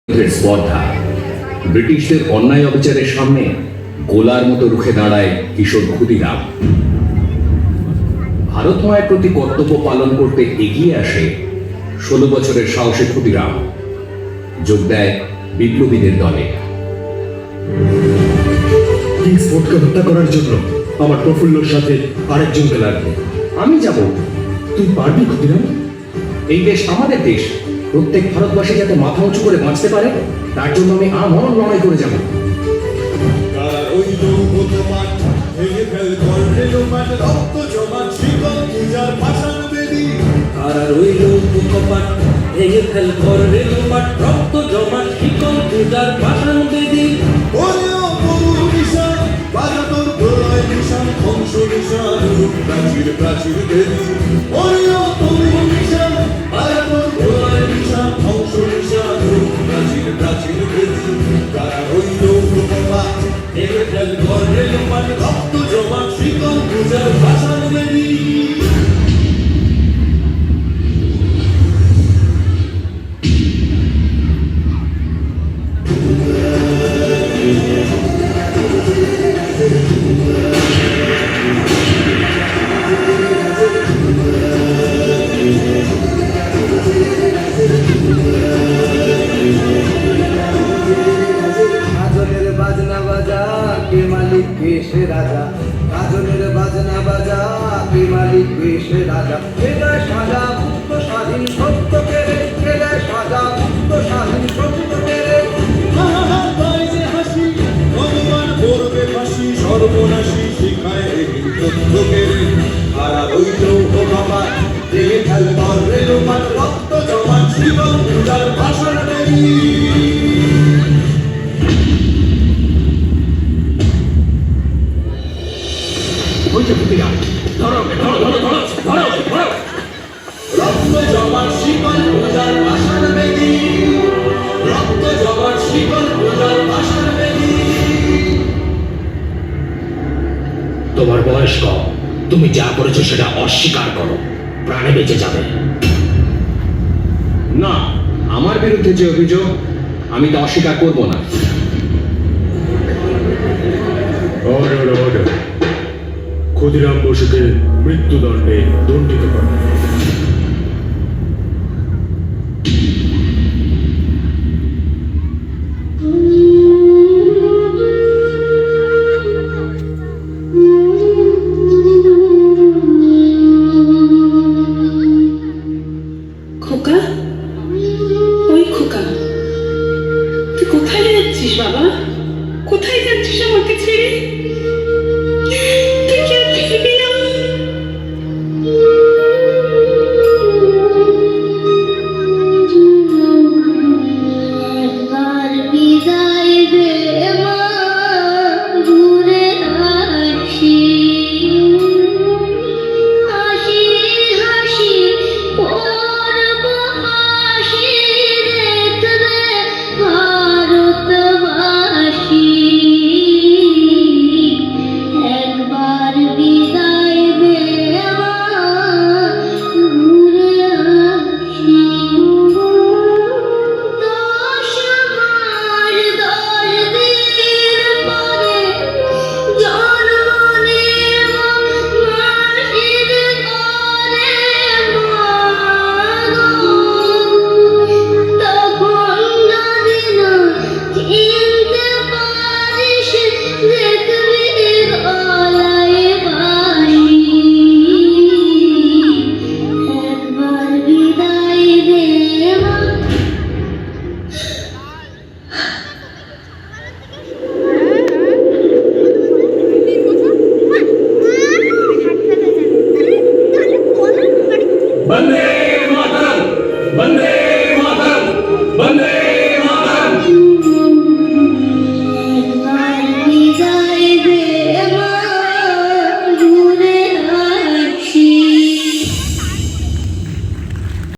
স্পর্ধা ব্রিটিশদের অন্যায় অবিচারের সামনে গোলার মতো রুখে দাঁড়ায় কিশোর ক্ষুদিরাম। ভারত মায়ের প্রতি কর্তব্য পালন করতে এগিয়ে আসে 16 বছরের সাহসী ক্ষুদিরাম। যোগ দেয় বিপ্লবীদের দলে। কিংসফোর্ডকে হত্যা করার জন্য আমার প্রফুল্লর সাথে আরেকজনকে লাগবে। আমি যাব। তুই পারবি ক্ষুদিরাম? এই দেশ আমাদের দেশ, প্রত্যেক ভারতবাসী যাতে মাথা উঁচু করে বাঁচতে পারে তার জন্য আমি আমরণ লড়াই করে যাব। রাজা কাজলের বাজনা বাজা কে মালিক বেশে রাজা খেলায় সাজা মুক্ত স্বাধীন সত্য কেড়ে খেলায় সাজা মুক্ত স্বাধীন সত্য কেড়ে যে হাসি ভগবান করবে ফাঁসি সর্বনাশী শিখায় তথ্য কেড়ে হারা রইল ও বাবা দেহে খেল করবে লোমান রক্ত জমান জীবন পূজার ভাষণ দেবী। রক্ত জমার শিকল পূজার ভাষণ বেদী, রক্ত জমার শিকল পূজার ভাষণ বেদী। তোমার বয়স কম, তুমি যা করেছো সেটা অস্বীকার করো, প্রাণে বেঁচে যাবে। না, আমার বিরুদ্ধে যে অভিযোগ আমি তা অস্বীকার করব না। অর্ডার অর্ডার, ক্ষুদিরাম বসুকে মৃত্যুদণ্ডে দণ্ডিত করা। খোকা, ওই খোকা, তুই কোথায় যাচ্ছিস বাবা? কোথায় যাচ্ছিস আমাকে ছেড়ে? তুই কি আর ফিরবি না? একবার বিদায় দে মা, ঘুরে আসি। হাসি হাসি করব হাসি, দেখবে ভারতবাসী। একবার বিদায় দে মা, ঘুরে আসি। 10 মাস 10 দিন পরে জন্ম নেব মাসির ঘরে মা গো। তখন যদি না চিনতে পারিস, দেখবি গলায় বাঁশি। একবার বিদায় দে মা। বন্দে